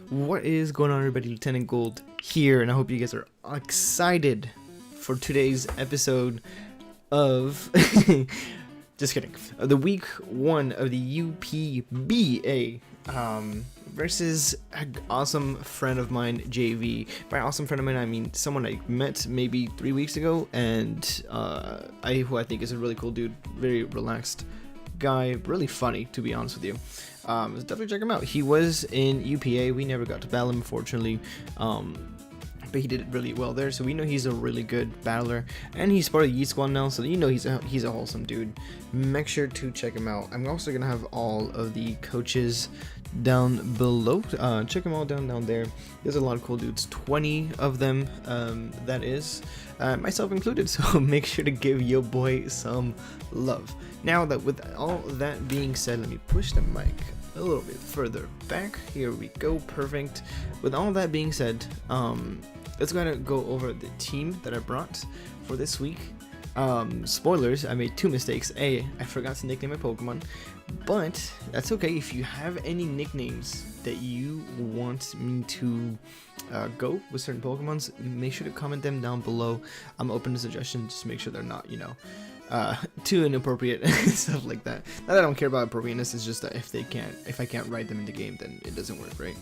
What is going on, everybody? Lieutenant Gold here, and I hope you guys are excited for today's episode of just kidding, the week 1 of the UPBA versus an awesome friend of mine, Jayvee. By awesome friend of mine, I mean someone I met maybe 3 weeks ago, and who I think is a really cool dude, very relaxed guy, really funny, to be honest with you. Definitely check him out. He was in UPA. We never got to battle him, unfortunately, but he did really well there, so we know he's a really good battler, and he's part of the Yeet Squad now, so you know he's a wholesome dude. Make sure to check him out. I'm also gonna have all of the coaches down below. Check them all down there. There's a lot of cool dudes, 20 of them, that is, myself included, so make sure to give your boy some love. Now that with all that being said, let me push the mic a little bit further back. Here we go, perfect. With all that being said, let's go over the team that I brought for this week. Spoilers, I made 2 mistakes. I forgot to nickname my Pokemon, but that's okay. If you have any nicknames that you want me to go with certain Pokemons, make sure to comment them down below. I'm open to suggestions, just make sure they're not, too inappropriate stuff like that. Not that I don't care about appropriateness, it's just that if I can't write them in the game, then it doesn't work, right?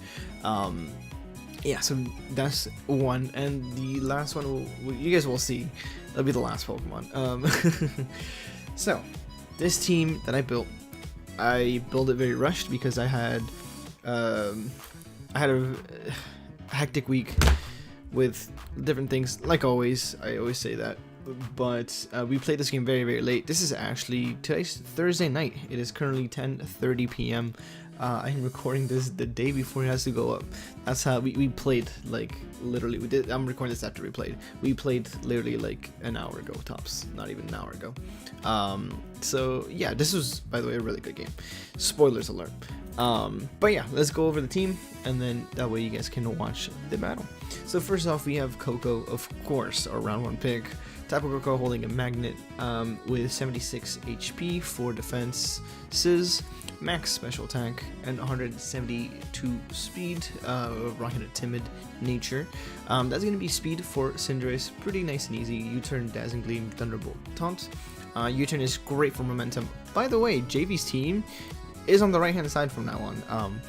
Yeah, so that's one, and the last one you guys will see. That'll be the last Pokemon. So this team that I built it very rushed because I had a hectic week with different things. Like always, I always say that. But we played this game very, very late. This is actually today's Thursday night. It is currently 10:30 p.m. I'm recording this the day before it has to go up. That's how we played, like literally. I'm recording this after we played. We played literally like an hour ago tops, not even an hour ago. So yeah, this was, by the way, a really good game. Spoilers alert. But yeah, let's go over the team, and then that way you guys can watch the battle. So first off, we have Coco, of course, our round 1 pick. Type of Coco holding a magnet with 76 HP, 4 defenses, max special attack, and 172 speed, rocking a timid nature. That's going to be speed for Cinderace, pretty nice and easy. U-turn, Dazzling Gleam, Thunderbolt, Taunt. U-turn is great for momentum. By the way, Jayvee's team is on the right hand side from now on.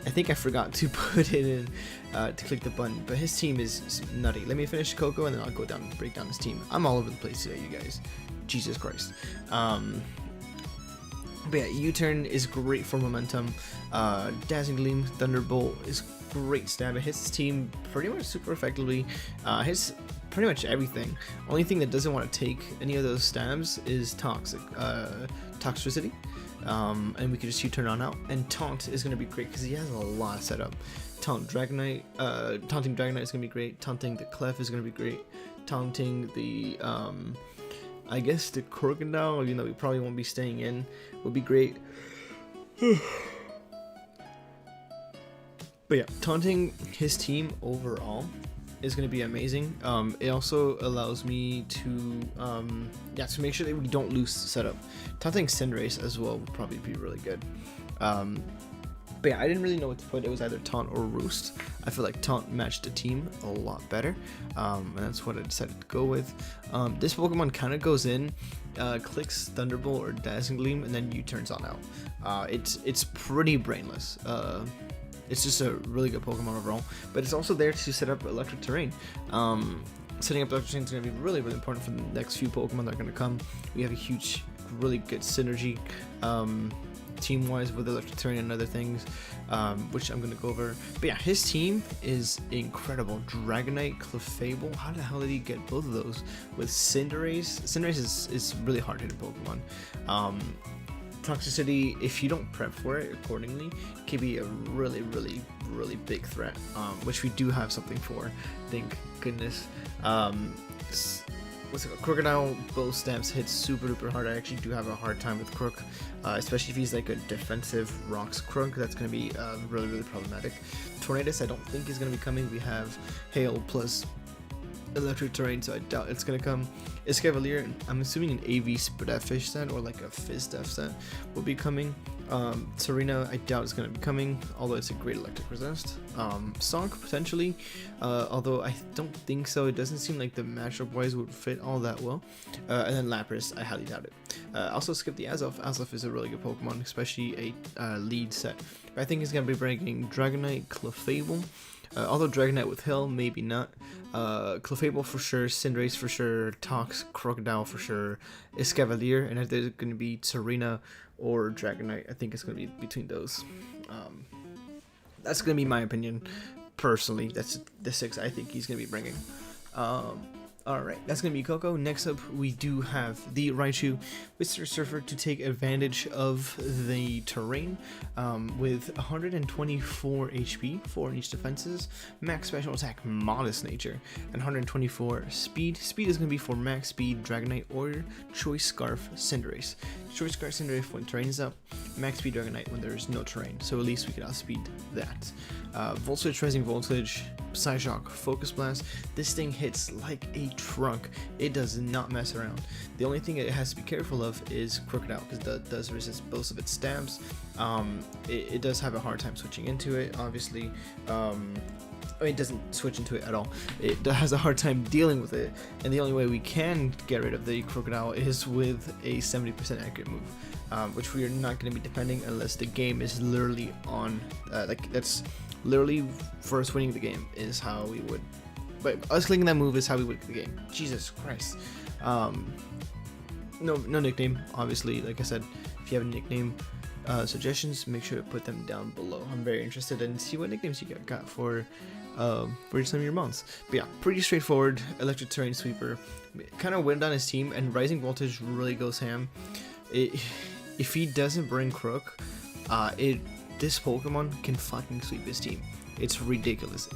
I think I forgot to put it in to click the button, but his team is nutty. Let me finish Coco and then I'll go down and break down his team. I'm all over the place today, you guys. Jesus Christ. But yeah, U-turn is great for momentum. Dazzling Gleam, Thunderbolt is great stab. It hits his team pretty much super effectively. Hits pretty much everything. Only thing that doesn't want to take any of those stabs is toxicity. And we can just U-turn on out. And Taunt is going to be great because he has a lot of setup. Taunting Dragonite is going to be great. Taunting the Clef is going to be great. Taunting the, I guess the Crocodile, even though we probably won't be staying in, would be great. But yeah, taunting his team overall is going to be amazing. It also allows me to to make sure that we don't lose setup. Taunting Cinderace as well would probably be really good. But yeah, I didn't really know what to put. It was either Taunt or Roost. I feel like Taunt matched the team a lot better, and that's what I decided to go with. This Pokemon kind of goes in, clicks Thunderbolt or Dazzling Gleam, and then U-turns on out. It's pretty brainless. It's just a really good Pokemon overall, but it's also there to set up electric terrain. Setting up electric terrain is going to be really, really important for the next few Pokemon that are going to come. We have a huge, really good synergy team-wise with electric terrain and other things, which I'm going to go over. But yeah, his team is incredible. Dragonite, Clefable, how the hell did he get both of those? With Cinderace? Cinderace is really hard-hitting Pokemon. Toxicity, if you don't prep for it accordingly, can be a really, really, really big threat, which we do have something for, thank goodness. What's it called? Crocodile, both stabs hit super duper hard. I actually do have a hard time with Crook, especially if he's like a defensive rocks Crook. That's going to be really, really problematic. Tornadus I don't think is going to be coming. We have Hail plus electric terrain, so I doubt it's gonna come. Escavalier, I'm assuming an AV Spreadfish set or like a Fizdef set will be coming. Serena, I doubt it's gonna be coming, although it's a great electric resist. Sonk potentially, although I don't think so. It doesn't seem like the matchup wise would fit all that well. And then Lapras, I highly doubt it. Also skip the Azelf. Azelf is a really good Pokemon, especially a lead set. I think he's gonna be bringing Dragonite, Clefable. Although Dragonite with Hill, maybe not. Clefable for sure, Cinderace for sure, Tox, Crocodile for sure, Escavalier, and if there's going to be Serena or Dragonite, I think it's going to be between those. That's going to be my opinion, personally. That's the 6 I think he's going to be bringing. Alright, that's going to be Coco. Next up, we do have the Raichu Mr. Surfer to take advantage of the terrain with 124 HP, 4 in each defenses, max special attack, modest nature, and 124 speed. Speed is going to be for max speed, Dragonite, or Choice Scarf, Cinderace. Choice Scarf, Cinderace when terrain is up, max speed Dragonite when there is no terrain, so at least we can outspeed that. Voltage, Rising Voltage, Psyshock, Focus Blast. This thing hits like a trunk. It does not mess around. The only thing it has to be careful of is Crocodile, because it does resist both of its stabs. It does have a hard time switching into it, obviously. It doesn't switch into it at all. It has a hard time dealing with it, and the only way we can get rid of the Crocodile is with a 70% accurate move, which we are not going to be defending unless the game is literally on, like that's literally first winning the game is how we would, but us clicking that move is how we would win the game. Jesus Christ. No nickname, obviously. Like I said, if you have a nickname suggestions, make sure to put them down below. I'm very interested in see what nicknames you got for some of your months. But yeah, pretty straightforward electric terrain sweeper. Kind of went on his team, and Rising Voltage really goes ham. If he doesn't bring Crook, this Pokemon can fucking sweep his team. It's ridiculous.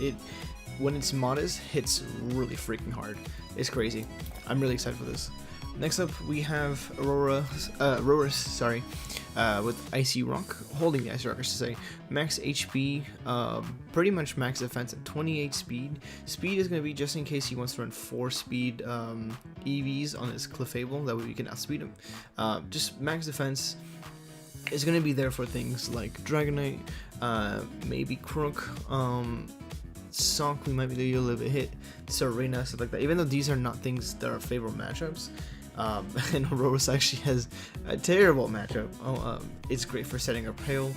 When it's modest, hits really freaking hard. It's crazy. I'm really excited for this. Next up, we have Aurora, with Icy Rock, holding the Icy Rock, I should say. Max HP, pretty much max defense at 28 speed. Speed is going to be just in case he wants to run 4 speed EVs on his Clefable, that way we can outspeed him. Just max defense is going to be there for things like Dragonite, maybe Crook, Sonk, we might be able to a little bit hit, Serena, stuff like that. Even though these are not things that are favorable matchups, and Aurora's actually has a terrible matchup. It's great for setting up Hail.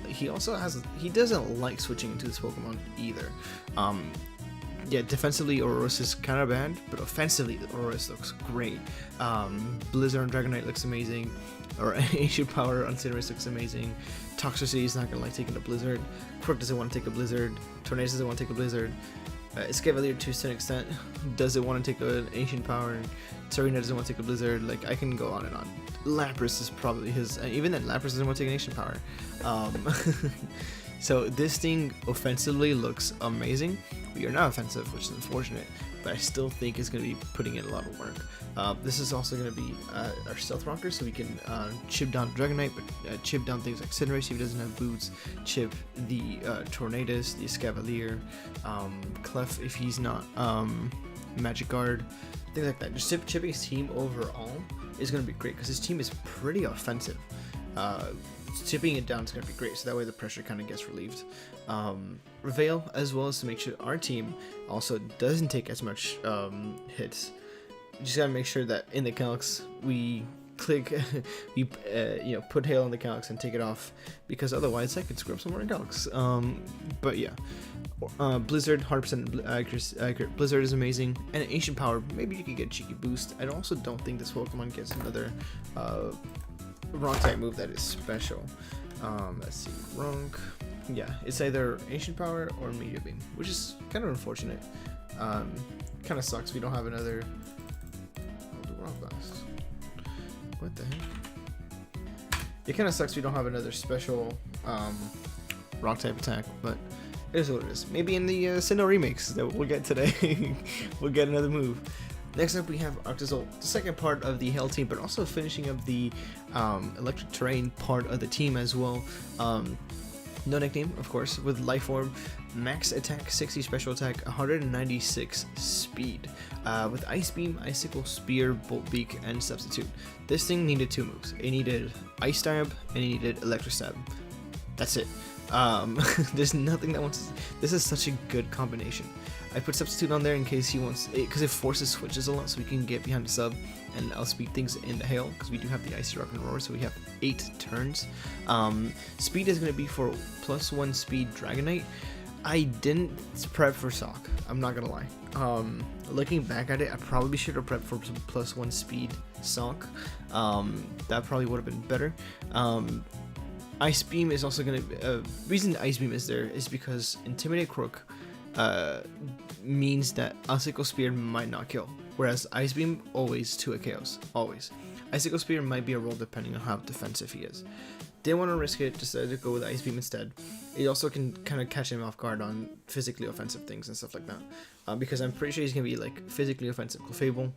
He doesn't like switching into this Pokemon either. Yeah, defensively Aurorus is kind of bad, but offensively Aurorus looks great. Blizzard on Dragonite looks amazing, or Ancient Power on Cinderace looks amazing. Toxicity is not gonna like taking a Blizzard. Crook doesn't want to take a Blizzard. Tornado doesn't want to take a Blizzard. Escavalier to a certain extent doesn't want to take an Ancient Power. Serena doesn't want to take a Blizzard. Like, I can go on and on. Lapras is probably his, and even then Lapras doesn't want to take an Ancient Power. So this thing offensively looks amazing. We are not offensive, which is unfortunate, but I still think it's going to be putting in a lot of work. This is also going to be our Stealth Rocker, so we can chip down Dragonite, but chip down things like Cinderace if he doesn't have boots, chip the Tornadus, the Escavalier, Clef if he's not Magic Guard, things like that. Just chipping his team overall is going to be great, because his team is pretty offensive. Chipping it down is going to be great, so that way the pressure kind of gets relieved. Reveal, as well as to make sure our team also doesn't take as much hits. You just gotta make sure that in the Calyx we click, we put Hail on the Calyx and take it off, because otherwise I could screw up some more in Calyx. But yeah, Blizzard, 100% accurate Blizzard is amazing, and an Ancient Power, maybe you could get a cheeky boost. I also don't think this Pokemon gets another wrong type move that is special. Let's see, wrong. Yeah, it's either Ancient Power or Meteor Beam, which is kind of unfortunate. Kind of sucks we don't have another. I'll do Rock Blast. What the heck? It kind of sucks we don't have another special rock type attack, but it is what it is. Maybe in the Sinnoh remakes that we'll get today, we'll get another move. Next up, we have Octozolt, the second part of the Hail team, but also finishing up the electric terrain part of the team as well. No nickname, of course, with Life Orb, max attack, 60 special attack, 196 speed. With Ice Beam, Icicle, Spear, Bolt Beak, and Substitute. This thing needed 2 moves. It needed Ice Stab, and it needed Electro Stab. That's it. There's nothing that wants. This is such a good combination. I put Substitute on there in case he wants it, because it forces switches a lot, so we can get behind the sub and outspeed things in the hail, because we do have the Icy Rock and Roar, so we have 8 turns. Speed is going to be for +1 speed Dragonite. I didn't prep for Sock, I'm not gonna lie. Looking back at it, I probably should have prepped for some +1 speed Sock. That probably would have been better. Ice Beam is also going to... reason Ice Beam is there is because Intimidate Crook means that Icicle Spear might not kill, whereas Ice Beam always 2-hit KOs, always. Icicle Spear might be a roll depending on how defensive he is. Didn't want to risk it, decided to go with Ice Beam instead. It also can kind of catch him off guard on physically offensive things and stuff like that, because I'm pretty sure he's going to be like physically offensive Clefable.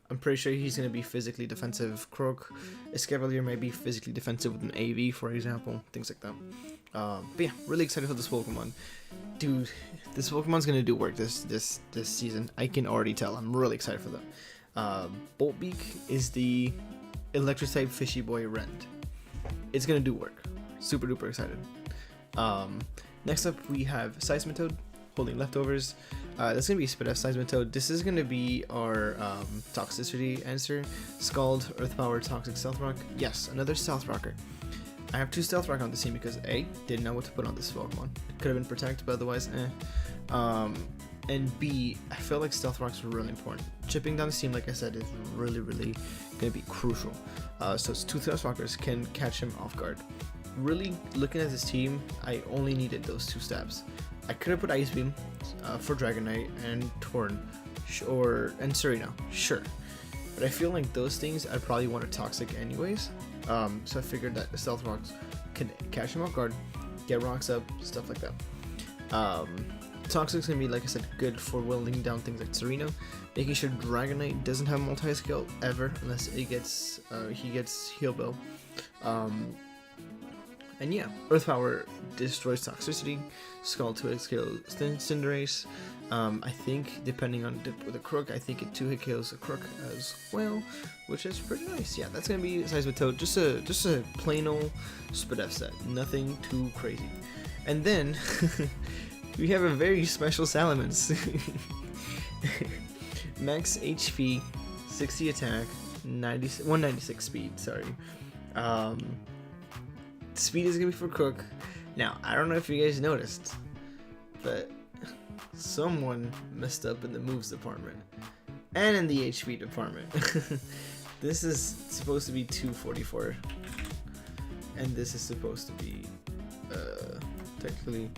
I'm pretty sure he's going to be physically defensive Croak. Escavalier may be physically defensive with an AV, for example, things like that. But yeah, really excited for this Pokemon. Dude, this Pokemon's going to do work this season. I can already tell. I'm really excited for that. Bolt Beak is the Electric type Fishy Boy Rend. It's going to do work. Super duper excited. Next up, we have Seismitoad holding leftovers. That's going to be Spit F Seismitoad. This is going to be our Toxicity answer. Scald, Earth Power, Toxic, Stealth Rock. Yes, another Stealth Rocker. I have 2 Stealth Rock on the team because A, didn't know what to put on this Pokemon. It could have been Protect, but otherwise, and B, I feel like Stealth Rocks are really important. Chipping down the team, like I said, is really going to be crucial. So it's 2 Stealth Rockers can catch him off guard. Really, looking at this team, I only needed those 2 stabs. I could have put Ice Beam for Dragonite and Torn, and Serena, sure. But I feel like those things I'd probably want a Toxic anyways. So I figured that the Stealth Rocks can catch him off guard, get rocks up, stuff like that. Toxic's gonna be, like I said, good for whittling down things like Serena, making sure Dragonite doesn't have multi-skill ever unless it gets he gets Heal Bill. And yeah, Earth Power destroys Toxicity, Scald 2-hit kills Cinderace. I think depending on the Crook, I think it 2-hit kills a Crook as well, which is pretty nice. Yeah, that's gonna be Seismitoad, just a plain old Spit F set, nothing too crazy. And then we have a very special Salamence. Max HP, 60 attack, 196 speed. Sorry. Speed is gonna be for Crook. Now, I don't know if you guys noticed, but someone messed up in the moves department and in the HP department. This is supposed to be 244, and this is supposed to be technically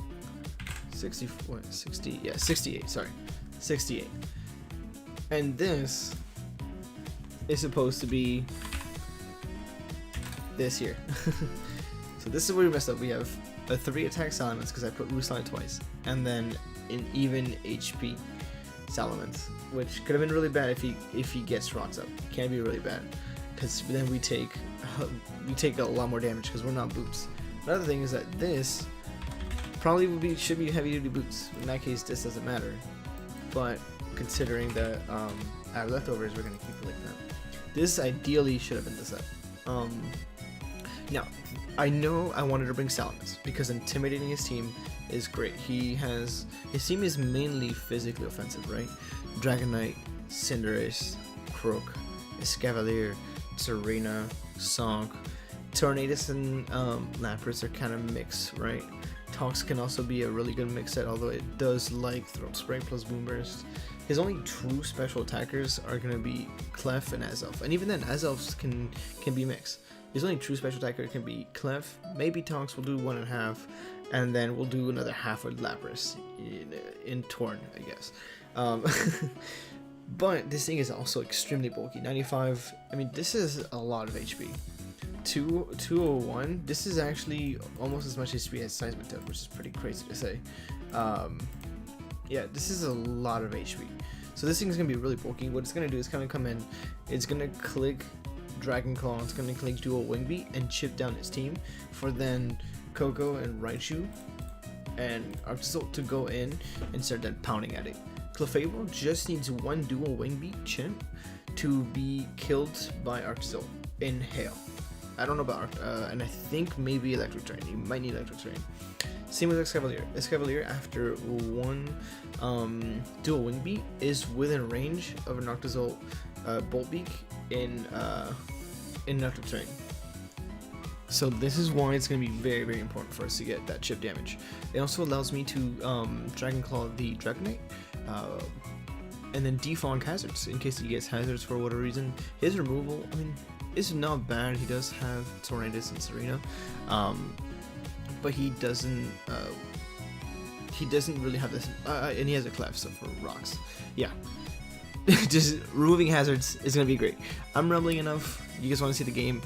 68. Sorry, 68. And this is supposed to be this here. So this is where we messed up. We have a 3 attack Salamence because I put Roost twice, and then an even HP Salamence, which could have been really bad if he gets rocks up. It can be really bad because then we take a lot more damage because we're not boots. Another thing is that this probably should be heavy duty boots. In that case, this doesn't matter. But considering that our leftovers, we're gonna keep it like that. This ideally should have been the set. Now, I know I wanted to bring Salamence because intimidating his team is great. His team is mainly physically offensive, right? Dragonite, Cinderace, Croak, Escavalier, Serena, Song, Tornadus, and Lapras are kind of mixed, right? Tox can also be a really good mix set, although it does like Throat Spray plus Boom Burst. His only true special attackers are going to be Clef and Azelf, and even then, Azelfs can be mixed. His only true special attacker can be Clef, maybe Tox will do 1.5, and then we'll do another half with Lapras in Torn, I guess. But this thing is also extremely bulky. 95, I mean, this is a lot of HP. 201, this is actually almost as much HP as Seismitoad, which is pretty crazy to say. Yeah, this is a lot of HP. So this thing is going to be really bulky. What it's going to do is kind of come in, it's going to click Dragon Claw, it's going to click Dual Wing Beat and chip down its team for then Coco and Raichu and Arctozolt to go in and start then pounding at it. Clefable just needs one dual Wing Beat Chimp to be killed by Arctozolt in Hail. I don't know about and I think maybe Electric Terrain. You might need Electric Terrain. Same with Escavalier. Escavalier, after one dual Wing Beat, is within range of an Arctozolt Bolt Beak in Electric Terrain. So this is why it's going to be very, very important for us to get that chip damage. It also allows me to Dragon Claw the Dragonite, and then defog hazards in case he gets hazards for whatever reason. His removal, I mean, is not bad. He does have Tornadus and Serena, but he doesn't really have this, and he has a Clef, so for rocks, yeah. Just removing hazards is gonna be great. I'm rambling enough. You guys want to see the game?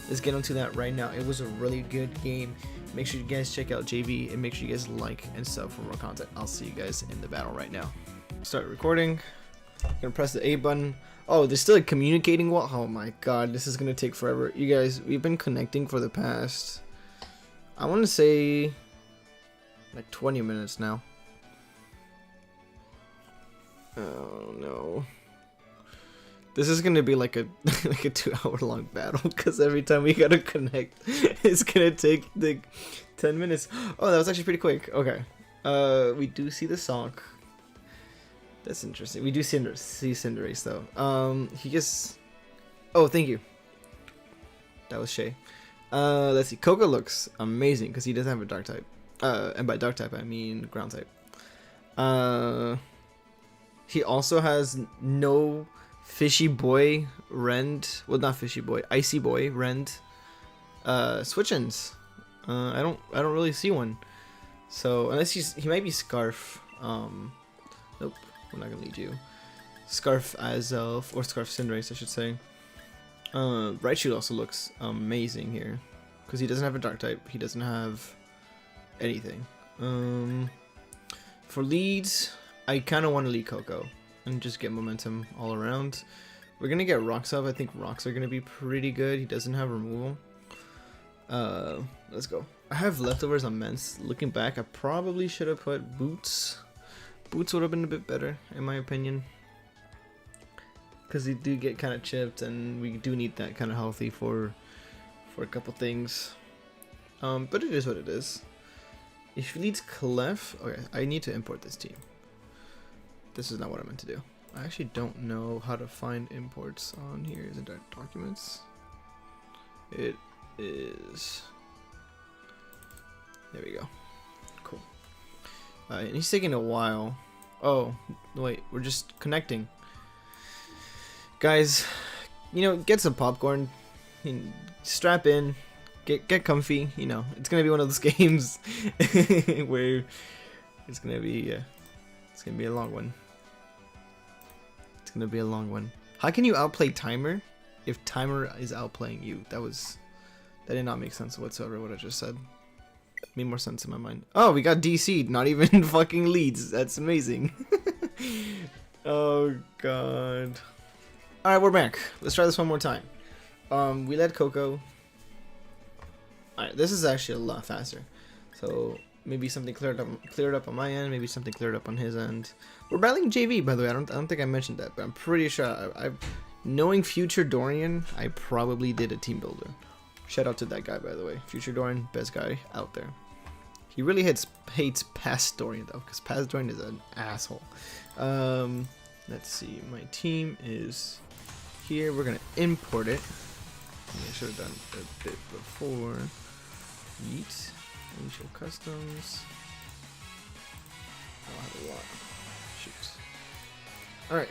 Let's get onto that right now. It was a really good game. Make sure you guys check out Jayvee and make sure you guys like and sub for more content. I'll see you guys in the battle right now. Start recording. I'm gonna press the A button. Oh, there's still a communicating wall. Oh my god, this is gonna take forever. You guys, we've been connecting for the past, I want to say, like 20 minutes now. Oh no. This is gonna be like a like a 2-hour-long battle because every time we gotta connect, it's gonna take like 10 minutes. Oh, that was actually pretty quick. Okay. We do see the sock. That's interesting. We do see Cinderace though. He gets. Oh, thank you. That was Shay. Let's see. Coco looks amazing because he doesn't have a dark type. And by dark type I mean ground type. He also has no Fishy Boy Rend. Well, not Fishy Boy. Icy Boy Rend. Switch-ins. I don't really see one. So unless he might be Scarf. Nope. We're not gonna lead you. Scarf as or Scarf Cinderace, I should say. Raichu also looks amazing here because he doesn't have a dark type. He doesn't have anything. For leads, I kind of want to lead Coco and just get momentum all around. We're gonna get rocks up. I think rocks are gonna be pretty good. He doesn't have removal. Let's go. I have leftovers on Mence. Looking back, I probably should have put Boots. Boots would have been a bit better, in my opinion. Because they do get kind of chipped, and we do need that kind of healthy for a couple things. But it is what it is. If he leads Clef, okay, I need to import this team. This is not what I meant to do. I actually don't know how to find imports on here. Is it documents? It is. There we go. Cool. And he's taking a while. Oh, wait, we're just connecting. Guys, you know, get some popcorn, strap in, get comfy. You know, it's gonna be one of those games where it's gonna be a long one. It's gonna be a long one. How can you outplay Timer if Timer is outplaying you? That did not make sense whatsoever. What I just said made more sense in my mind. Oh, we got DC'd, not even fucking leads. That's amazing. Oh god. Alright, we're back. Let's try this one more time. We led Coco. Alright, this is actually a lot faster. So maybe something cleared up on my end, maybe something cleared up on his end. We're battling Jayvee, by the way. I don't think I mentioned that, but I'm pretty sure knowing Future Dorian, I probably did a team builder. Shout out to that guy, by the way. Future Dorian, best guy out there. He really hates Past Dorian though, because Past Dorian is an asshole. Let's see. My team is here. We're gonna import it. I should have done a bit before. Yeet. Initial customs. I don't have a lot. Shoot. Alright.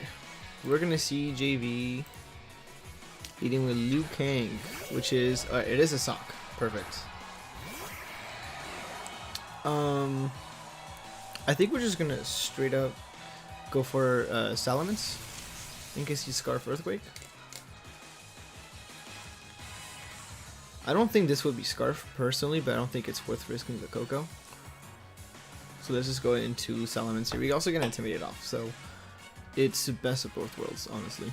We're gonna see Jayvee leading with Liu Kang, which is it is a sock. Perfect. I think we're just gonna straight up go for Salamence in case you Scarf Earthquake. I don't think this would be Scarf personally, but I don't think it's worth risking the Coco. So let's just go into Salamence here. We also get Intimidate off, so it's the best of both worlds, honestly.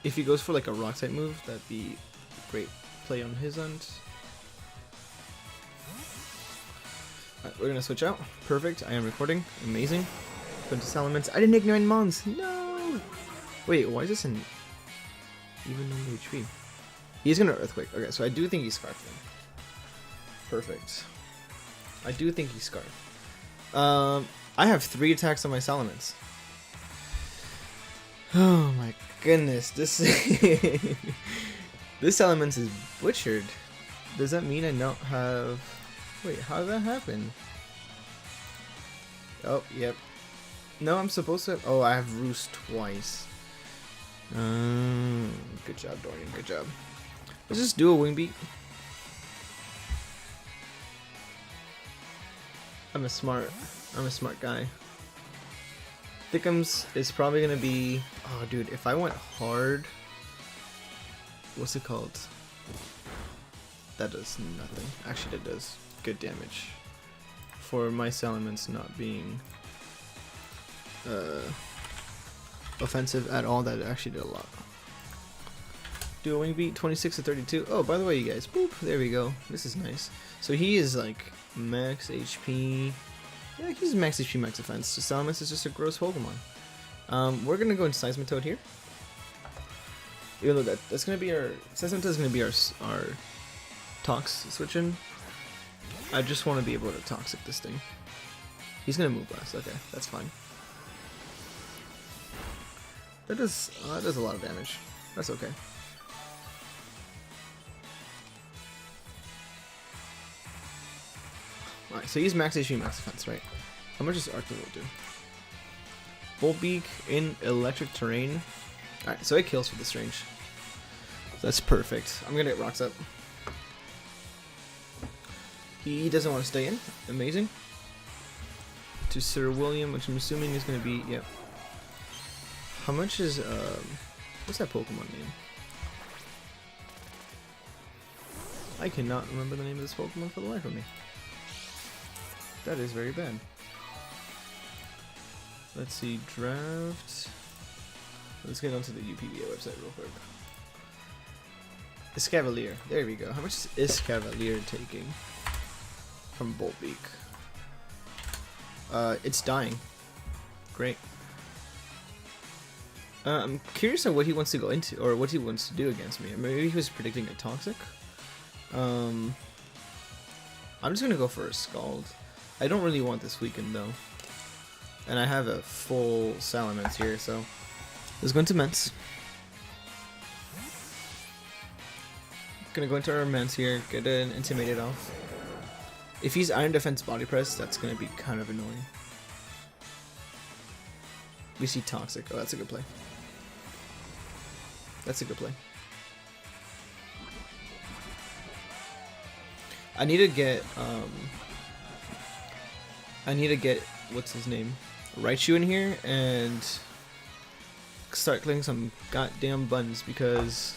If he goes for like a rock type move, that'd be great play on his end. Alright, we're gonna switch out. Perfect. I am recording. Amazing. Go into Salamence. I didn't ignite Mons. No. Wait, why is this in even on the HP? He's gonna Earthquake. Okay, so I do think he's Scarf then. Perfect. I do think he's Scarf. I have 3 attacks on my Salamence. Oh my goodness, this this Salamence is butchered. Does that mean I don't have? Wait, how did that happen? Oh, yep. No, I'm supposed to. Oh, I have Roost twice. Good job, Dorian. Good job. Let's just do a Wing Beat. I'm a smart guy. Thickums is probably gonna be. Oh, dude, if I went hard, what's it called? That does nothing. Actually, that does good damage for my Salamence not being offensive at all. That actually did a lot. Do a Wing Beat, 26 to 32. Oh, by the way, you guys, boop, there we go. This is nice. So he is like max HP. Yeah, he's max HP, max defense. So Salamence is just a gross Pokemon. We're gonna go into Seismitoad here. Even though that's gonna be our Seismitoad is gonna be our Tox switch in. I just want to be able to Toxic this thing. He's gonna move last. Okay, that's fine. That does a lot of damage. That's okay. Alright, so he's max HP, max defense, right? How much does Arctic do? Volbeak in electric terrain. Alright, so it kills with this range. That's perfect. I'm gonna get Rocks up. He doesn't want to stay in. Amazing. To Sir William, which I'm assuming is gonna be, yep. How much is what's that Pokemon name? I cannot remember the name of this Pokemon for the life of me. That is very bad. Let's see, draft. Let's get onto the UPBA website real quick. Escavalier. There we go. How much is Escavalier taking from Volbeak? It's dying. Great. I'm curious on what he wants to go into, or what he wants to do against me. Maybe he was predicting a Toxic. I'm just gonna go for a Scald. I don't really want this weakened though. And I have a full Salamence here, so let's go into Mence. Gonna go into our Mence here, get an Intimidated off. If he's Iron Defense Body Press, that's gonna be kind of annoying. We see Toxic. Oh, that's a good play. That's a good play. I need to get what's his name? Raichu in here and start clicking some goddamn buttons because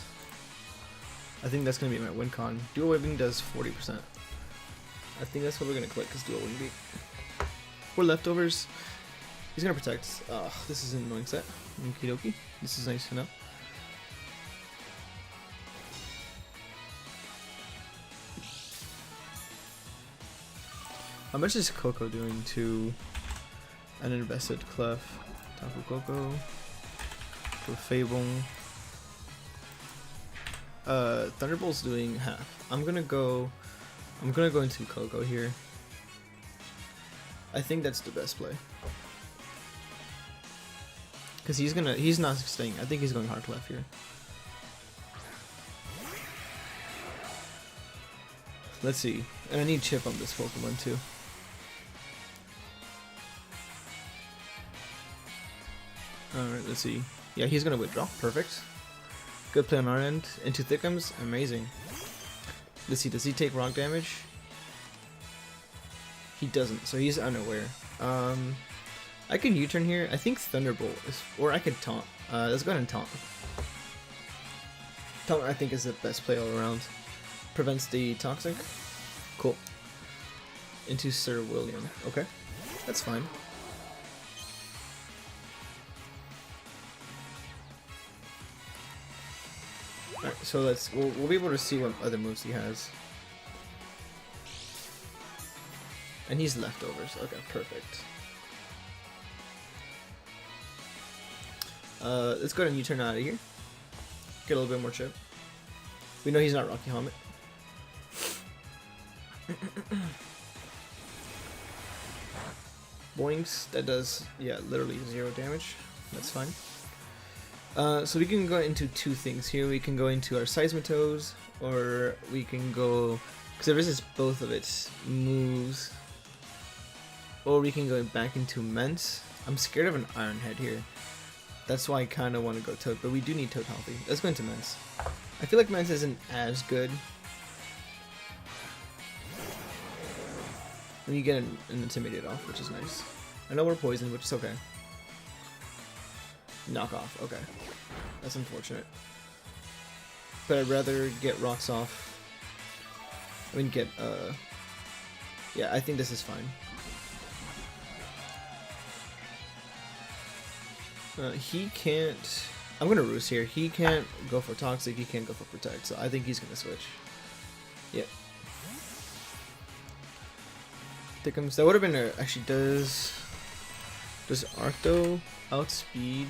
I think that's gonna be my win con. Dual Whipping does 40%. I think that's what we're gonna click, cause Dual Wing Beat. We're leftovers. He's gonna protect. This is an annoying set. Okie dokie. This is nice to know. How much is Coco doing to an invested Clef? Tapu Koko. To Fable. Thunderbolt's doing half. I'm gonna go into Coco here. I think that's the best play. Cause he's not staying. I think he's going hard Clef here. Let's see. And I need Chip on this Pokemon too. Alright, let's see. Yeah, he's gonna withdraw. Perfect. Good play on our end. Into Thickums. Amazing. Let's see, does he take rock damage? He doesn't, so he's unaware. I can U-turn here. I think Thunderbolt is, or I could taunt. Let's go ahead and taunt. Taunt I think is the best play all around. Prevents the Toxic. Cool. Into Sir William. Okay, that's fine. Alright, so we'll be able to see what other moves he has. And he's leftovers. Okay, perfect. Let's go ahead and U-turn out of here. Get a little bit more chip. We know he's not Rocky Helmet. Boinks, that does, yeah, literally 0 damage. That's fine. So we can go into two things here. We can go into our Seismitoes, or we can go, because it resists both of its moves, or we can go back into Mence. I'm scared of an Iron Head here. That's why I kind of want to go Toad, but we do need Toad healthy. Let's go into Mence. I feel like Mence isn't as good. And you get an Intimidate off, which is nice. I know we're poisoned, which is okay. Knock off, okay. That's unfortunate. But I'd rather get rocks off. I mean, yeah, I think this is fine. He can't... I'm gonna Roost here. He can't go for Toxic, he can't go for Protect, so I think he's gonna switch. Yep. Thickums. That would have been a... Actually, does Arcto outspeed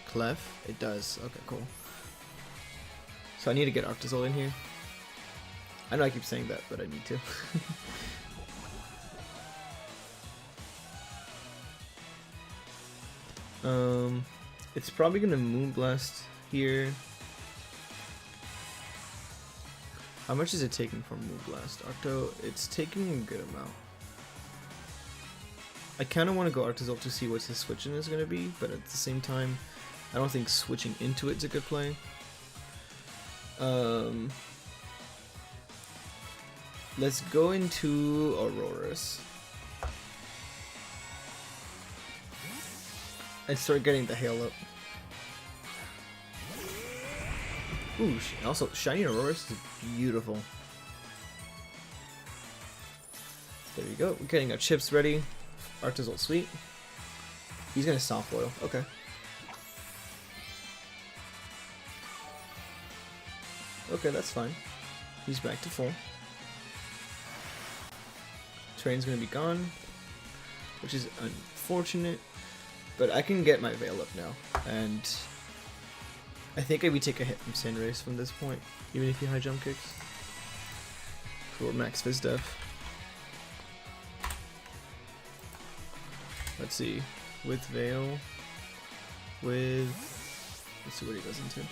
Clef? It does. Okay, cool. So I need to get Arctozol in here. I know I keep saying that, but I need to. It's probably gonna Moonblast here. How much is it taking from Moonblast? Arcto, it's taking a good amount. I kind of want to go Arctozol to see what his switching is going to be, but at the same time, I don't think switching into it's a good play. Let's go into Auroras. And start getting the hail up. Ooh, also, Shiny Auroras is beautiful. There we go, we're getting our chips ready. Arctozol sweet. He's gonna soft boil. Okay. Okay, that's fine. He's back to full. Train's gonna be gone, which is unfortunate. But I can get my Veil up now, and I think we take a hit from Cinderace from this point, even if he high jump kicks. For max Fizz Def. Let's see, with Veil, let's see what he goes into.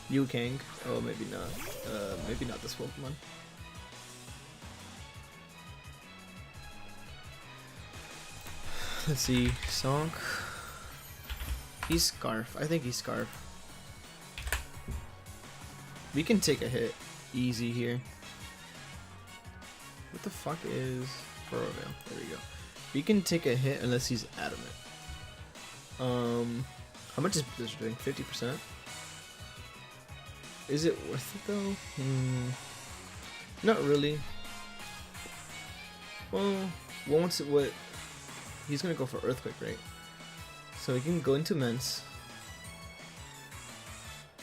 Yukang, oh maybe not this Pokemon. Let's see, Sonk, he's Scarf, I think he's Scarf. We can take a hit, easy here. What the fuck is Burrow Veil? There we go. We can take a hit unless he's adamant. How much is Blizzard doing? 50%? Is it worth it though? Not really. Well, what? He's gonna go for Earthquake, right? So he can go into Mence.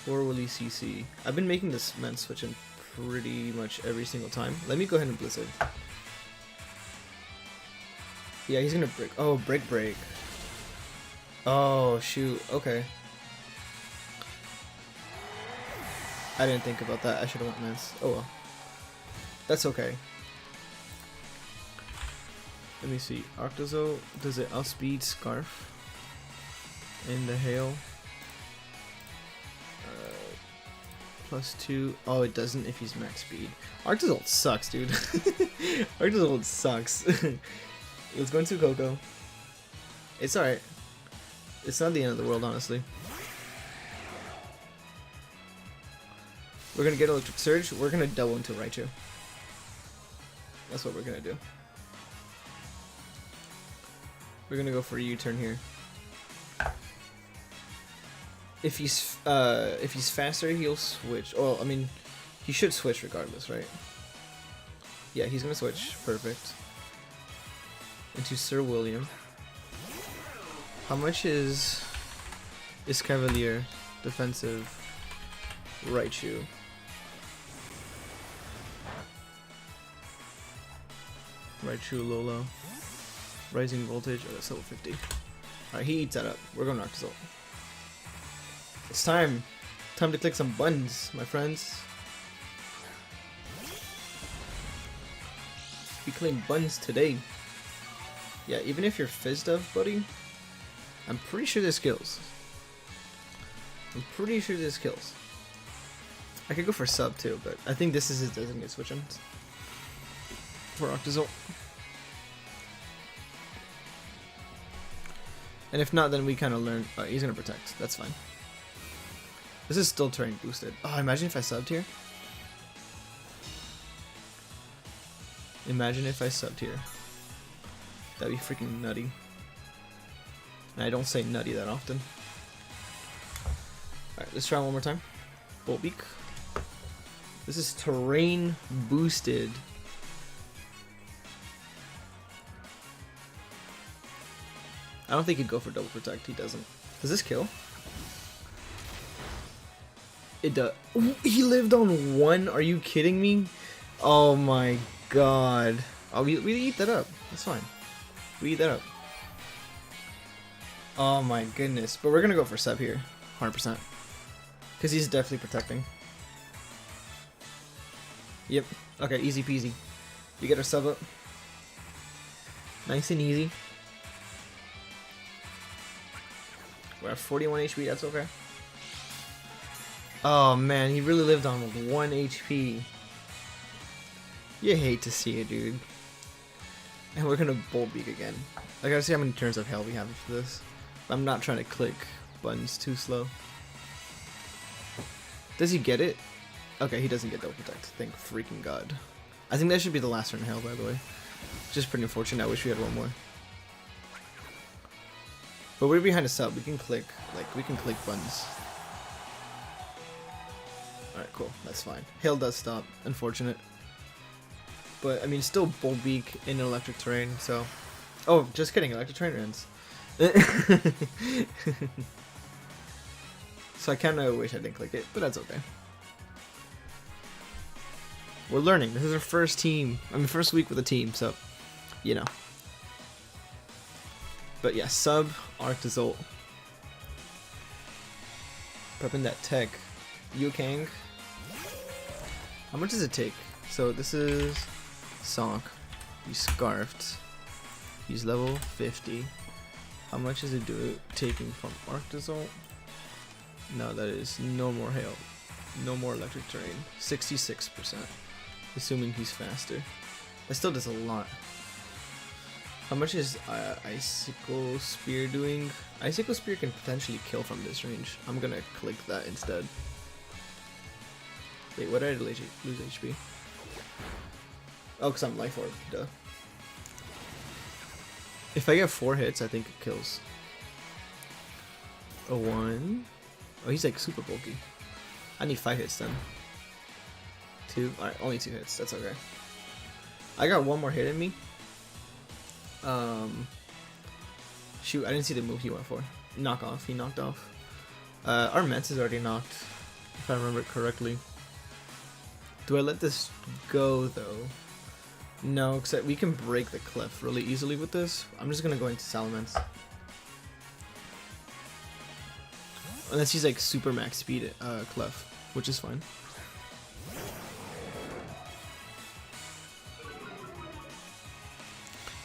Or will he CC? I've been making this Mence switch in pretty much every single time. Let me go ahead and Blizzard. Yeah, he's gonna break. Oh, break. Oh, shoot. Okay. I didn't think about that. I should have went Mence. Oh well. That's okay. Let me see. Arctozol, does it outspeed Scarf? In the hail? +2. Oh, it doesn't if he's max speed. Arctozol sucks, dude. Arctozol sucks. Let's go into Coco. It's alright. It's not the end of the world, honestly. We're gonna get Electric Surge. We're gonna double into Raichu. That's what we're gonna do. We're gonna go for a U-turn here. If he's faster, he'll switch. Oh, I mean, he should switch regardless, right? Yeah, he's gonna switch. Perfect. Into Sir William. How much is Cavalier defensive Raichu? Raichu, Lolo. Rising voltage. Oh, that's level 50. Alright, he eats that up. We're going to Noctazole. It's time. Time to click some buttons, my friends. Be clicking buttons today. Yeah, even if you're fizzed up, buddy, I'm pretty sure this kills. I'm pretty sure this kills. I could go for sub too, but I think this is his designated switch in for Octazole. And if not, then we kind of learn. He's gonna protect. That's fine. This is still terrain boosted. Oh, imagine if I subbed here. Imagine if I subbed here. That'd be freaking nutty. And I don't say nutty that often. Alright, let's try one more time. Boltbeak. This is terrain boosted. I don't think he'd go for double protect. He doesn't. Does this kill? It does. Ooh, he lived on 1? Are you kidding me? Oh my god. Oh, we eat that up. That's fine. We eat that up. Oh my goodness. But we're gonna go for sub here. 100%. Because he's definitely protecting. Yep. Okay, easy peasy. We get our sub up. Nice and easy. We're at 41 HP, that's okay. Oh man, he really lived on 1 HP. You hate to see it, dude. And we're gonna Boltbeak again. I gotta see how many turns of hell we have for this. I'm not trying to click buttons too slow. Does he get it? Okay, he doesn't get double protect. Thank freaking god. I think that should be the last turn of hell, by the way. Just pretty unfortunate. I wish we had one more. But we're behind a sub. We can click, we can click buttons. Alright, cool. That's fine. Hail does stop. Unfortunate. But, I mean, still Boltbeak in electric terrain, so... Oh, just kidding. Electric terrain ends. So I kind of wish I didn't click it, but that's okay. We're learning. This is our first team. I mean, first week with a team, so... You know. But yeah, sub, Arctozolt. Prepping that tech. Yukang. How much does it take? So this is Sonk. He's scarfed. He's level 50. How much is it taking from Arctozolt? No, that is no more hail. No more electric terrain. 66%. Assuming he's faster. That still does a lot. How much is Icicle Spear doing? Icicle Spear can potentially kill from this range. I'm gonna click that instead. Wait, what did I lose HP? Oh, because I'm Life Orb. Duh. If I get 4 hits, I think it kills. A 1. Oh, he's like super bulky. I need 5 hits then. 2. Alright, only 2 hits. That's okay. I got 1 more hit in me. Shoot, I didn't see the move he went for. Knock off. He knocked off. Our Mets is already knocked, if I remember it correctly. Do I let this go though? No, because we can break the cliff really easily with this. I'm just gonna go into Salamence. Unless he's like super max speed Clef, which is fine.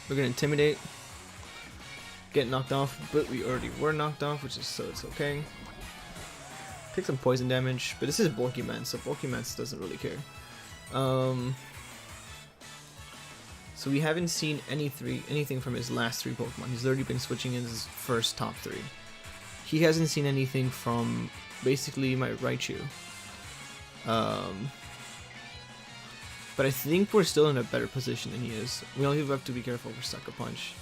We're gonna Intimidate. Get knocked off, but we already were knocked off, which is so it's okay. Take some poison damage, but this is bulky man, so bulky man doesn't really care. So we haven't seen anything from his last 3 Pokemon. He's already been switching in his first top 3. He hasn't seen anything from basically my Raichu. But I think we're still in a better position than he is. We only have to be careful for Sucker Punch.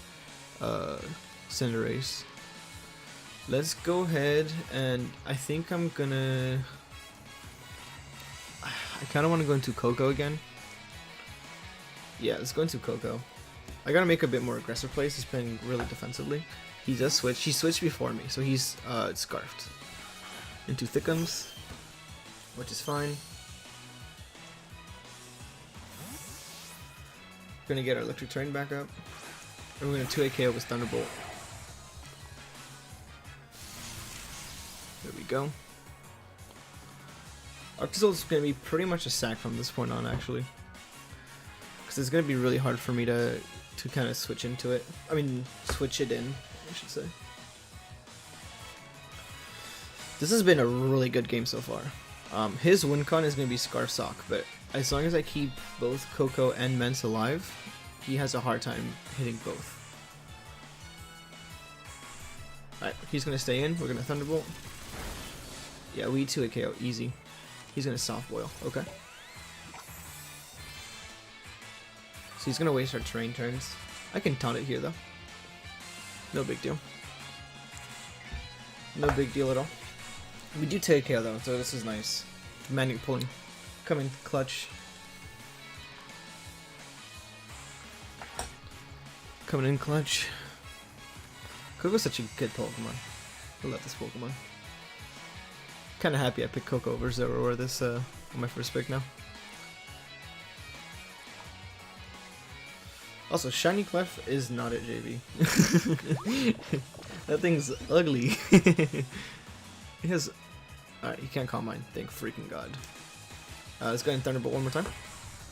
Cinderace. Let's go ahead and I think I'm gonna... I kind of want to go into Coco again. Yeah, let's go into Coco. I gotta make a bit more aggressive plays. He's playing really defensively. He does switch. He switched before me, so he's scarfed. Into Thickums, which is fine. We're gonna get our electric terrain back up. And we're gonna 2 KO with Thunderbolt. There we go. Arctazol is gonna be pretty much a sack from this point on, actually. Because it's gonna be really hard for me to kind of switch into it. I mean, switch it in, I should say. This has been a really good game so far. His win con is going to be Scarf Sock, but as long as I keep both Coco and Mence alive, he has a hard time hitting both. Alright, he's going to stay in. We're going to Thunderbolt. Yeah, we 2 KO. Easy. He's going to Soft Boil. Okay. So he's going to waste our terrain turns. I can taunt it here, though. No big deal. No big deal at all. We do take care though, so this is nice. Magnet pulling. Come in, clutch. Coming in, clutch. Coco's such a good Pokemon. I love this Pokemon. Kinda happy I picked Coco over Zoroark this on my first pick now. Also, Shiny Clef is not at Jayvee. That thing's ugly. He has... Alright, he can't Calm Mind. Thank freaking god. Let's go ahead and Thunderbolt one more time.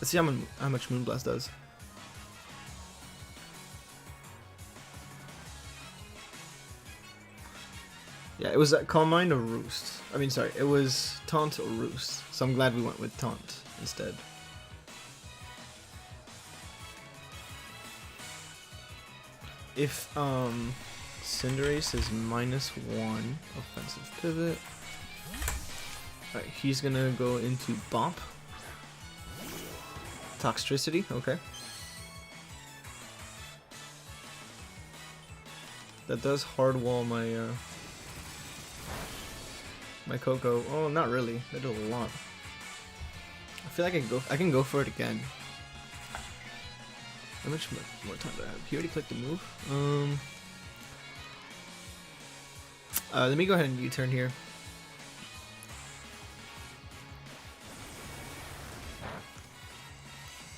Let's see how much Moonblast does. Yeah, it was Calm Mind or Roost. I mean, sorry, it was Taunt or Roost. So I'm glad we went with Taunt instead. If, Cinderace is -1 offensive pivot. Alright, he's gonna go into Bomp. Toxtricity, okay. That does hard wall my my Coco. Oh, not really. That did a lot. I feel like I can go for it again. How much more time do I have? He already clicked the move. Let me go ahead and U-turn here.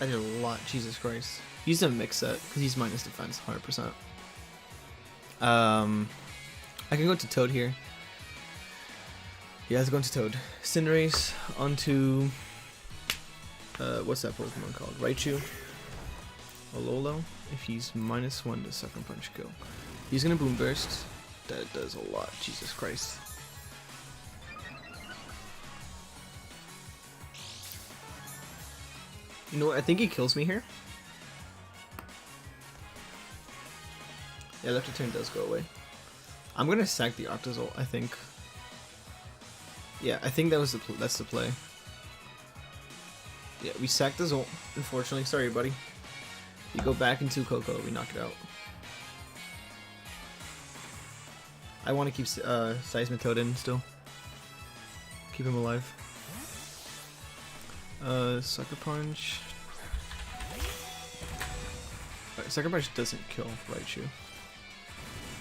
I did a lot, Jesus Christ. He's a mix set, because he's minus defense, 100%. I can go to Toad here. Yeah, let's go into Toad. Cinderace onto... what's that Pokemon called? Raichu. Alola. If he's -1 to Sucker Punch kill. He's gonna Boom Burst. That does a lot, Jesus Christ. You know what, I think he kills me here. Yeah, left turn does go away. I'm gonna sack the Arctazol, I think. Yeah, I think that's the play. Yeah, we sacked the Zolt, unfortunately. Sorry, buddy. You go back into Coco, we knock it out. I want to keep Seismitoad in still. Keep him alive. Sucker Punch. Alright, Sucker Punch doesn't kill Raichu.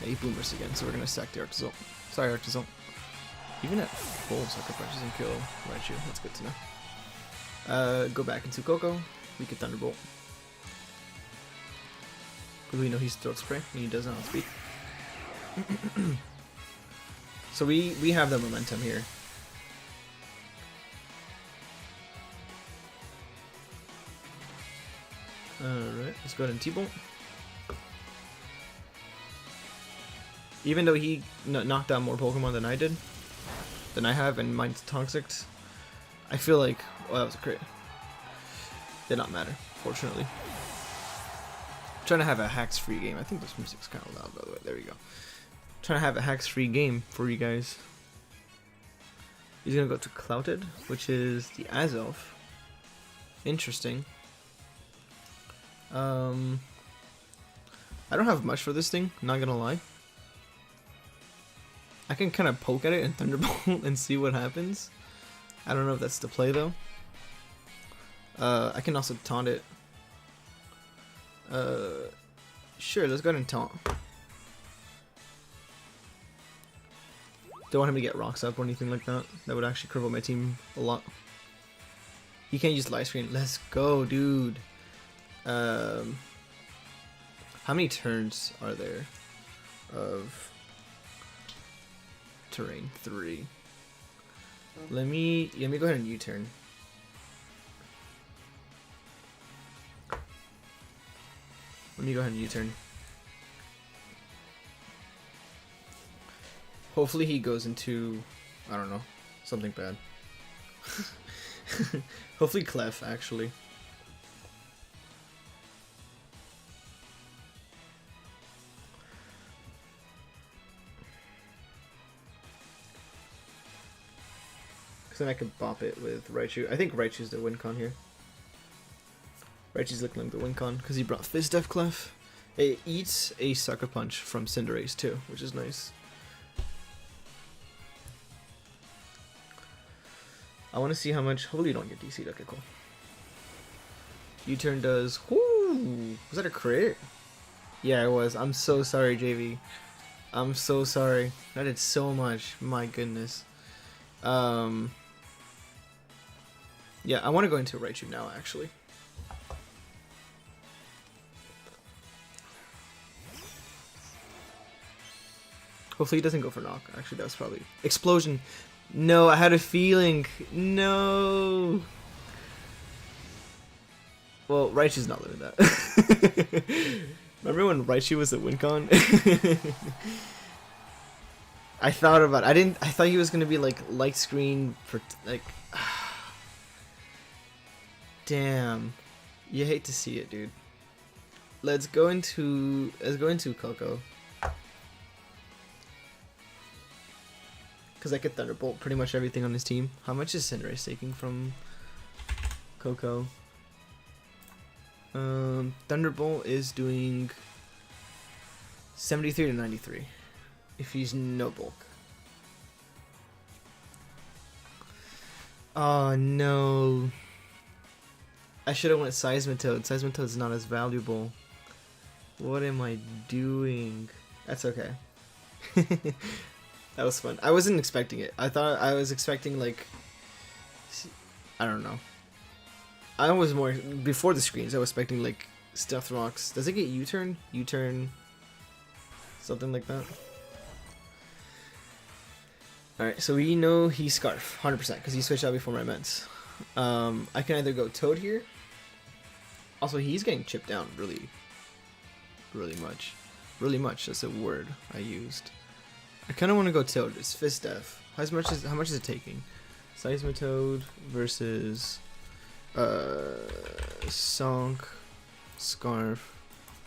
Yeah, he Boomers again, so we're gonna sack the Arctazol. Sorry, Arctazol. Even at full Sucker Punch doesn't kill Raichu. That's good to know. Go back into Coco. We can Thunderbolt. Because we know he's Throat Spray, and he does not speak. So we have the momentum here. Alright, let's go ahead and T-Bolt. Even though he knocked out more Pokemon than I have, and mine's Toxic, I feel like, well, that was a crit. Did not matter, fortunately. I'm trying to have a hacks-free game. I think this music's kind of loud, by the way. There we go. Trying to have a hacks-free game for you guys. He's gonna go to Clouted, which is the Azelf. Interesting. I don't have much for this thing, not gonna lie. I can kind of poke at it and Thunderbolt and see what happens. I don't know if that's the play though. I can also taunt it. Sure, let's go ahead and taunt. Don't want him to get rocks up or anything like that. That would actually cripple my team a lot. He can't use Light Screen. Let's go, dude. How many turns are there of terrain? 3. Let me go ahead and U-turn. Let me go ahead and U-turn. Hopefully he goes into, I don't know, something bad. Hopefully Clef, actually. Because then I can bop it with Raichu. I think Raichu's the win con here. Raichu's looking like the win con because he brought Fizz Def Clef. It eats a Sucker Punch from Cinderace too, which is nice. I want to see how much. Hopefully you don't get DC'd. Okay, cool. U-turn does. Whoo! Was that a crit? Yeah, it was. I'm so sorry, Jayvee. I'm so sorry. That did so much. My goodness. Yeah, I want to go into Raichu now, actually. Hopefully he doesn't go for knock. Actually, that was probably... Explosion! No, I had a feeling. No! Well, Raichu's not living that. Remember when Raichu was at WinCon? I thought about it. I thought he was gonna be like light screen for like... Damn. You hate to see it, dude. Let's go into Coco. Because I could Thunderbolt pretty much everything on his team. How much is Cinderace taking from Coco? Thunderbolt is doing 73 to 93 if he's no bulk. Oh no. I should have went Seismitoad. Seismitoad's not as valuable. What am I doing? That's okay. That was fun. I wasn't expecting it. I was expecting like, I don't know. I was more before the screens. I was expecting like Stuffed Rocks. Does it get U-turn? U-turn, something like that. All right, so we know he's Scarf 100% because he switched out before my ments. I can either go Toad here. Also, he's getting chipped down really much. Really much. That's a word I used. I kind of want to go Toad. It's Fizz Def. How much is it taking? Seismitoad versus Sonk, Scarf,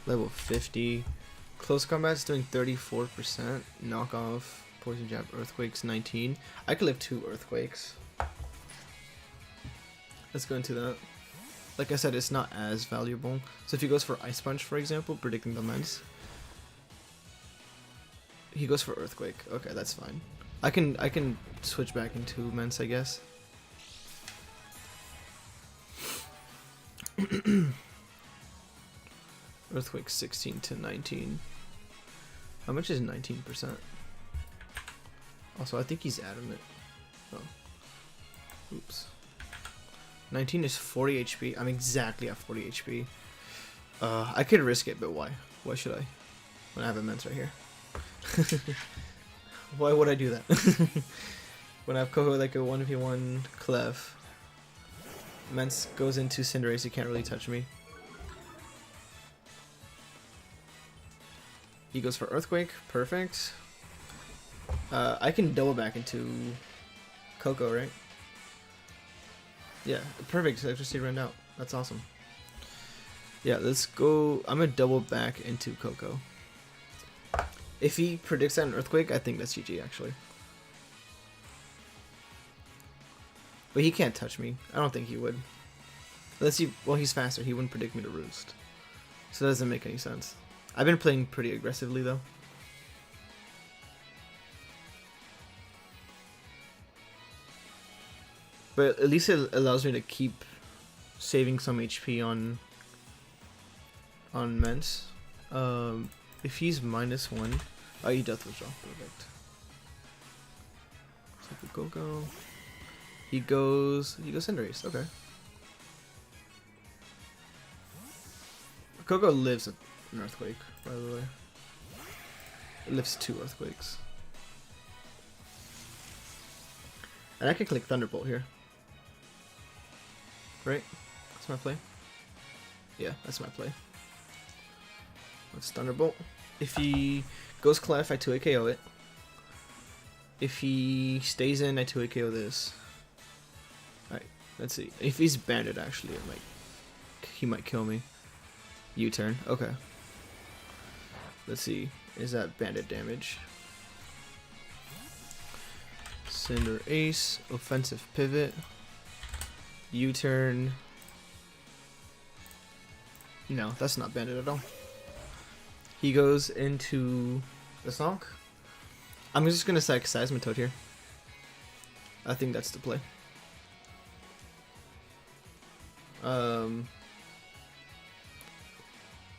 level 50. Close combat's doing 34%. Knockoff, Poison Jab, Earthquakes 19. I could live 2 Earthquakes. Let's go into that. Like I said, it's not as valuable. So if he goes for Ice Punch, for example, predicting the ments. He goes for Earthquake. Okay, that's fine. I can switch back into ments, I guess. Earthquake 16 to 19. How much is 19%? Also, I think he's adamant. Oh. Oops. 19 is 40 HP. I'm exactly at 40 HP. I could risk it, but why? Why should I? When I have a ments right here. Why would I do that? When I have Coco like a 1v1 Clef. Ments goes into Cinderace, he can't really touch me. He goes for Earthquake, perfect. I can double back into Coco, right? Yeah, perfect. Electricity ran out. That's awesome. Yeah, let's go. I'm gonna double back into Coco. If he predicts that an Earthquake, I think that's GG actually. But he can't touch me. I don't think he would. Unless he, well, he's faster. He wouldn't predict me to Roost. So that doesn't make any sense. I've been playing pretty aggressively though. But at least it allows me to keep saving some HP on ments. If he's -1, oh, he Death Withdraw, perfect. So go. He goes Cinderace, okay. Coco lives an earthquake, by the way. It lives 2 earthquakes. And I can click Thunderbolt here. Right? That's my play. Yeah, that's my play. Let's Thunderbolt. If he goes Clef, I 2 KO it. If he stays in, I 2 KO this. Alright, let's see. If he's banded, actually, he might kill me. U-turn. Okay. Let's see. Is that banded damage? Cinder Ace. Offensive Pivot. U-turn. No, that's not banded at all. He goes into the Stonk. I'm just gonna sack Seismitoad here. I think that's the play.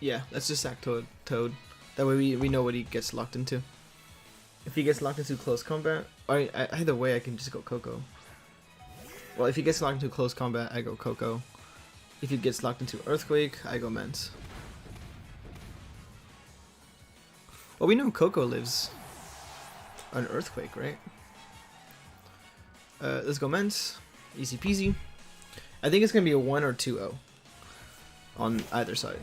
Yeah, let's just sack Toad. That way we know what he gets locked into. If he gets locked into close combat, either way I can just go Coco. Well, if he gets locked into close combat, I go Coco. If he gets locked into Earthquake, I go Mence. Well, we know Coco lives an Earthquake, right? Let's go Mence. Easy peasy. I think it's going to be a 1 or 2-0 on either side.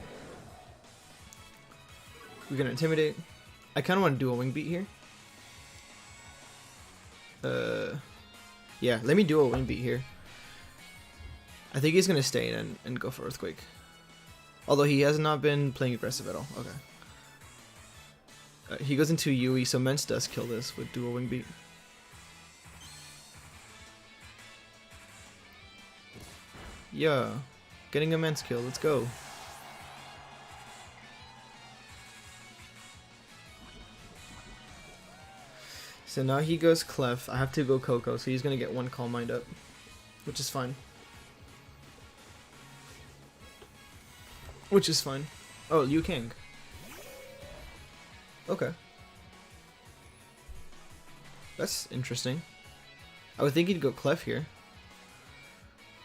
We're going to Intimidate. I kind of want to do a Wing Beat here. Yeah, let me do a Wing Beat here. I think he's going to stay in and go for Earthquake. Although he has not been playing aggressive at all. Okay. He goes into Yui, so Mence does kill this with Dual Wing Beat. Yeah, getting a Mence kill, let's go. So now he goes Clef. I have to go Coco, so he's gonna get 1 Calm Mind up, which is fine. Oh, Liu Kang. Okay. That's interesting. I would think he'd go Clef here.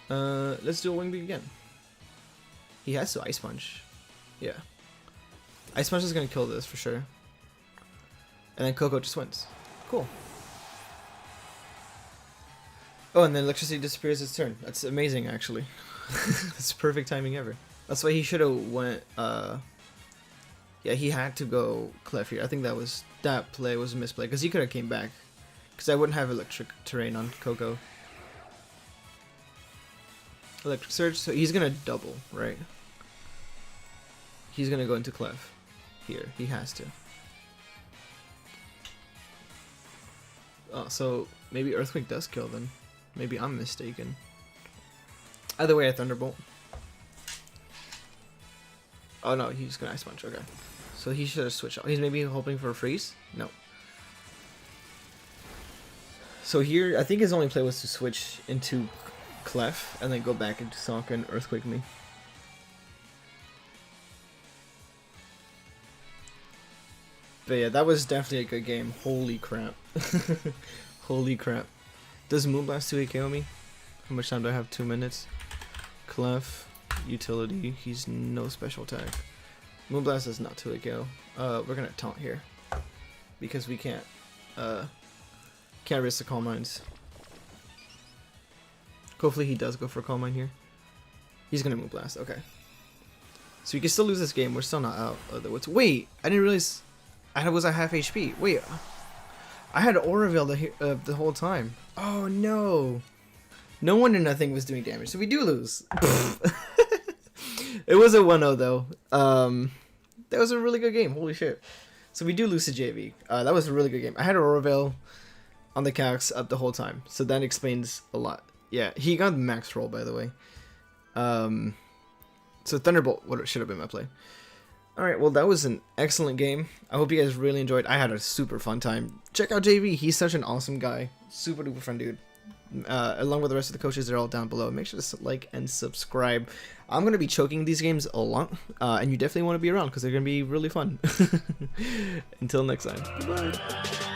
Let's do a Wing Beat again. He has to Ice Punch. Yeah. Ice Punch is gonna kill this for sure. And then Coco just wins. Cool. Oh, and then electricity disappears its turn. That's amazing, actually. That's perfect timing ever. That's why he should have went, yeah, he had to go Clef here. I think that play was a misplay, because he could have came back. Because I wouldn't have electric terrain on Coco. Electric Surge, so he's gonna double, right? He's gonna go into Clef. Here, he has to. Oh, so maybe Earthquake does kill then. Maybe I'm mistaken. Either way, I Thunderbolt. Oh no, he's gonna Ice Punch, okay. So he should have switched out. He's maybe hoping for a freeze? No. So here, I think his only play was to switch into Clef and then go back into Sokka and Earthquake me. But yeah, that was definitely a good game. Holy crap. Holy crap. Does Moonblast 2 KO me? How much time do I have? 2 minutes. Clef, utility, he's no special attack. Moonblast is not 2 KO. We're gonna taunt here. Because we can't risk the Calm Minds. Hopefully he does go for a Calm Mind here. He's gonna Moonblast, okay. So we can still lose this game, we're still not out of the woods. Wait, I didn't realize I was at half HP. Wait, I had Aura Veil the whole time. Oh no. No wonder nothing was doing damage. So we do lose. It was a 1-0 though. That was a really good game. Holy shit. So we do lose to Jayvee. That was a really good game. I had Aura Veil on the Cax up the whole time. So that explains a lot. Yeah, he got max roll by the way. So Thunderbolt should have been my play. Alright, well that was an excellent game. I hope you guys really enjoyed. I had a super fun time. Check out Jayvee, he's such an awesome guy. Super duper fun dude. Along with the rest of the coaches, they're all down below. Make sure to like and subscribe. I'm going to be choking these games a lot. And you definitely want to be around because they're going to be really fun. Until next time. Bye.